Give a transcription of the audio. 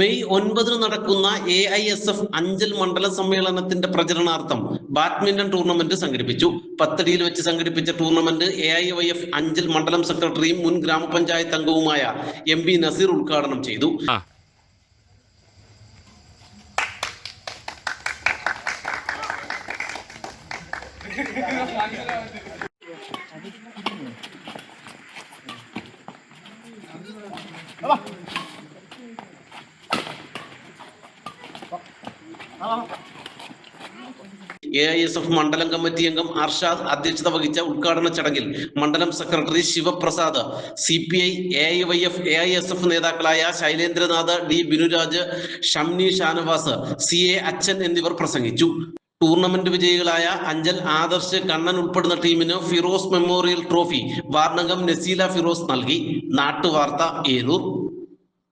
May 9 നടക്കുന്ന AISF Anchal മണ്ഡല സമ്മേളനത്തിന്റെ പ്രചരണാർത്ഥം ബാഡ്മിന്റൺ ടൂർണമെന്റ് സംഘടിപ്പിച്ചു. പത്തടിയിൽ വെച്ച് സംഘടിപ്പിച്ച ടൂർണമെന്റ് AIYF അഞ്ചൽ മണ്ഡലം സെക്രട്ടറിയും മുൻ ഗ്രാമപഞ്ചായത്ത് അംഗവുമായ MB നസീർ ഉദ്ഘാടനം ചെയ്തു. AISF മണ്ഡലം കമ്മിറ്റി അംഗം അർഷാദ് അധ്യക്ഷത വഹിച്ച ഉദ്ഘാടന ചടങ്ങിൽ മണ്ഡലം secretary Shivaprasad, CPI, AIYF, AISF നേതാക്കളായ ശൈലേന്ദ്രനാഥ്, D ബിനുരാജ്, ഷംനി ഷാനവാസ്, CA അച്ഛൻ എന്നിവർ പ്രസംഗിച്ചു. ടൂർണമെന്റ് വിജയികളായ അഞ്ചൽ ആദർശ് കണ്ണൻ ഉൾപ്പെടുന്ന ടീമിന് ഫിറോസ് മെമ്മോറിയൽ ട്രോഫി വാർഡംഗം നസീല ഫിറോസ് നൽകി. നാട്ടുവാർത്ത, ഏരൂർ.